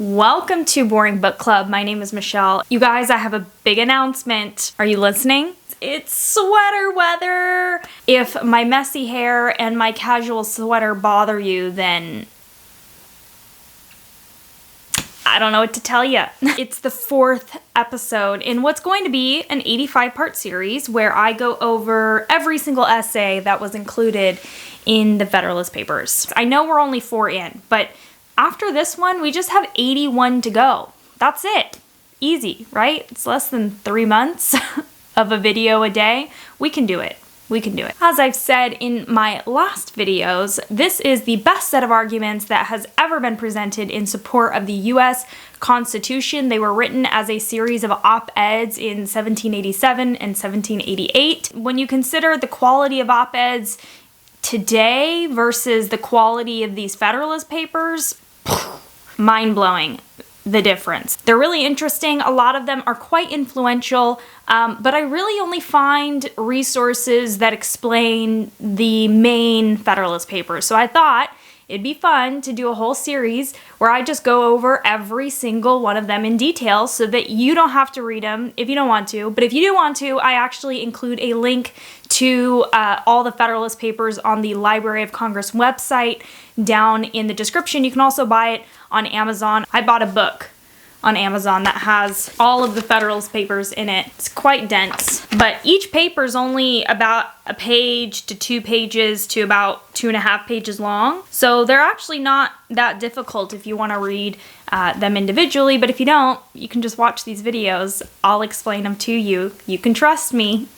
Welcome to Boring Book Club. My name is Michelle. You guys, I have a big announcement. Are you listening? It's sweater weather. If my messy hair and my casual sweater bother you, then I don't know what to tell you. It's the fourth episode in what's going to be an 85-part series where I go over every single essay that was included in the Federalist Papers. I know we're only 4 in, but after this one, we just have 81 to go. That's it. Easy, right? It's less than 3 months of a video a day. We can do it. We can do it. As I've said in my last videos, this is the best set of arguments that has ever been presented in support of the US Constitution. They were written as a series of op-eds in 1787 and 1788. When you consider the quality of op-eds today versus the quality of these Federalist Papers, mind-blowing, the difference. They're really interesting. A lot of them are quite influential, but I really only find resources that explain the main Federalist Papers. So I thought it'd be fun to do a whole series where I just go over every single one of them in detail so that you don't have to read them if you don't want to. But if you do want to, I actually include a link to all the Federalist Papers on the Library of Congress website down in the description. You can also buy it on Amazon. I bought a book on Amazon that has all of the Federalist Papers in it. It's quite dense, but each paper is only about a page to 2 pages to about 2.5 pages long. So they're actually not that difficult if you want to read them individually, but if you don't, you can just watch these videos. I'll explain them to you. You can trust me.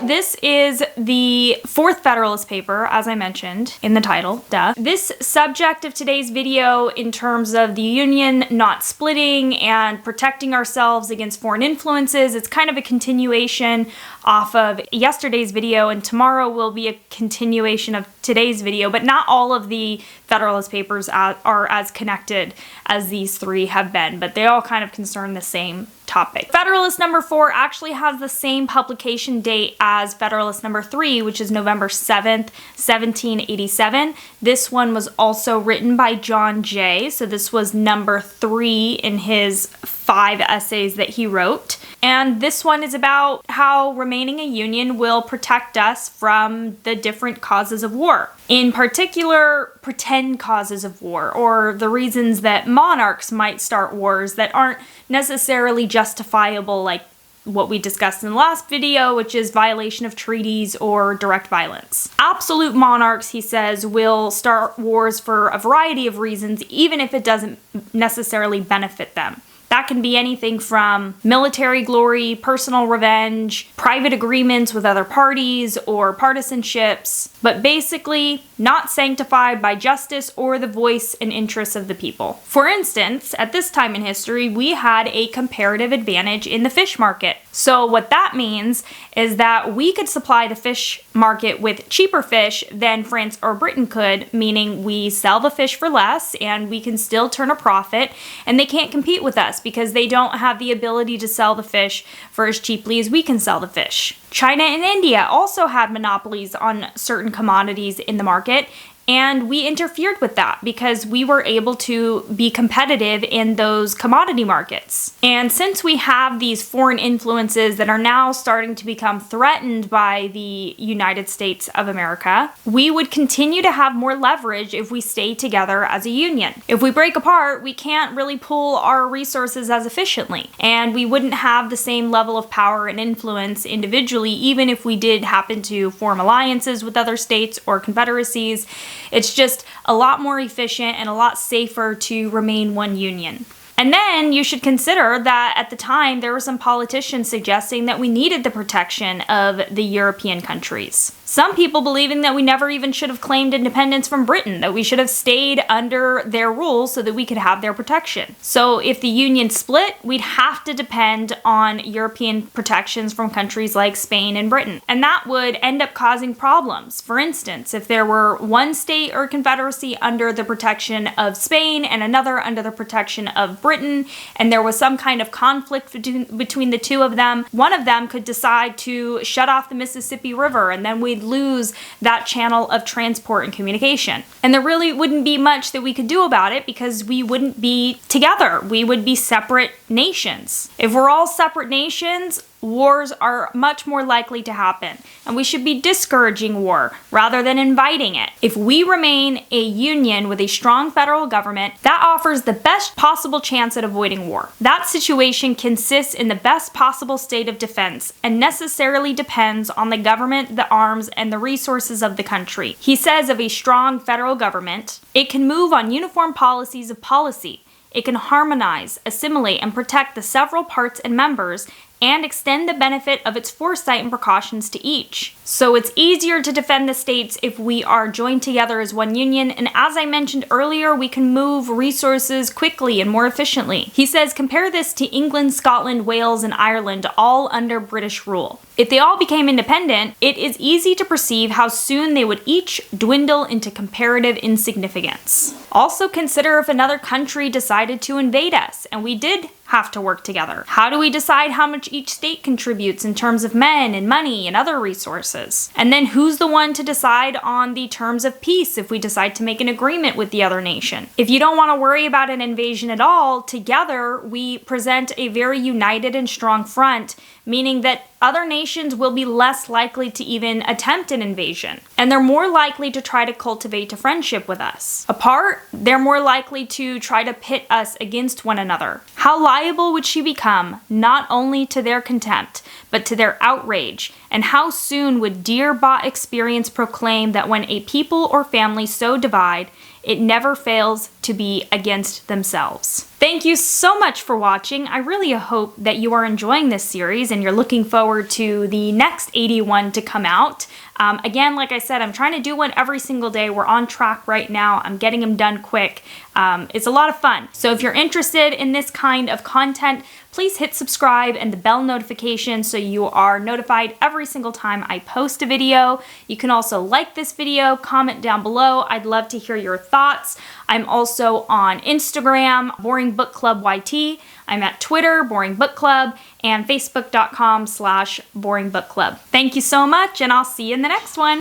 This is the fourth Federalist Paper, as I mentioned in the title, duh. This subject of today's video in terms of the Union not splitting and protecting ourselves against foreign influences, it's kind of a continuation off of yesterday's video, and tomorrow will be a continuation of today's video, but not all of the Federalist Papers are as connected as these 3 have been, but they all kind of concern the same topic. Federalist number 4 actually has the same publication date as Federalist number 3, which is November 7th, 1787. This one was also written by John Jay, so this was number 3 in his 5 essays that he wrote. And this one is about how remaining a union will protect us from the different causes of war. In particular, pretend causes of war, or the reasons that monarchs might start wars that aren't necessarily justifiable, like what we discussed in the last video, which is violation of treaties or direct violence. Absolute monarchs, he says, will start wars for a variety of reasons, even if it doesn't necessarily benefit them. That can be anything from military glory, personal revenge, private agreements with other parties, or partisanships, but basically not sanctified by justice or the voice and interests of the people. For instance, at this time in history, we had a comparative advantage in the fish market. So what that means is that we could supply the fish market with cheaper fish than France or Britain could, meaning we sell the fish for less and we can still turn a profit, and they can't compete with us because they don't have the ability to sell the fish for as cheaply as we can sell the fish. China and India also had monopolies on certain commodities in the market, and we interfered with that because we were able to be competitive in those commodity markets. And since we have these foreign influences that are now starting to become threatened by the United States of America, we would continue to have more leverage if we stay together as a union. If we break apart, we can't really pool our resources as efficiently, and we wouldn't have the same level of power and influence individually, even if we did happen to form alliances with other states or confederacies. It's just a lot more efficient and a lot safer to remain one union. And then you should consider that at the time there were some politicians suggesting that we needed the protection of the European countries. Some people believing that we never even should have claimed independence from Britain, that we should have stayed under their rule so that we could have their protection. So if the Union split, we'd have to depend on European protections from countries like Spain and Britain. And that would end up causing problems. For instance, if there were one state or confederacy under the protection of Spain and another under the protection of Britain, and there was some kind of conflict between the two of them, one of them could decide to shut off the Mississippi River, and then we'd lose that channel of transport and communication. And there really wouldn't be much that we could do about it because we wouldn't be together. We would be separate nations. If we're all separate nations, wars are much more likely to happen, and we should be discouraging war rather than inviting it. If we remain a union with a strong federal government, that offers the best possible chance at avoiding war. That situation consists in the best possible state of defense and necessarily depends on the government, the arms, and the resources of the country. He says of a strong federal government, it can move on uniform policies of policy. It can harmonize, assimilate, and protect the several parts and members and extend the benefit of its foresight and precautions to each. So it's easier to defend the states if we are joined together as one union, and as I mentioned earlier, we can move resources quickly and more efficiently. He says, compare this to England, Scotland, Wales, and Ireland, all under British rule. If they all became independent, it is easy to perceive how soon they would each dwindle into comparative insignificance. Also consider if another country decided to invade us, and we did have to work together. How do we decide how much each state contributes in terms of men and money and other resources? And then who's the one to decide on the terms of peace if we decide to make an agreement with the other nation? If you don't want to worry about an invasion at all, together we present a very united and strong front, meaning that other nations will be less likely to even attempt an invasion, and they're more likely to try to cultivate a friendship with us. Apart, they're more likely to try to pit us against one another. How liable would she become, not only to their contempt, but to their outrage? And how soon would dear-bought experience proclaim that when a people or family so divide, it never fails to be against themselves. Thank you so much for watching. I really hope that you are enjoying this series and you're looking forward to the next 81 to come out. Again, like I said, I'm trying to do one every single day. We're on track right now. I'm getting them done quick. It's a lot of fun. So if you're interested in this kind of content, please hit subscribe and the bell notification so you are notified every single time I post a video. You can also like this video, comment down below. I'd love to hear your thoughts. I'm also on Instagram, Boring Book Club YT. I'm at Twitter, Boring Book Club, and Facebook.com/Boring Book Club. Thank you so much, and I'll see you in the next one.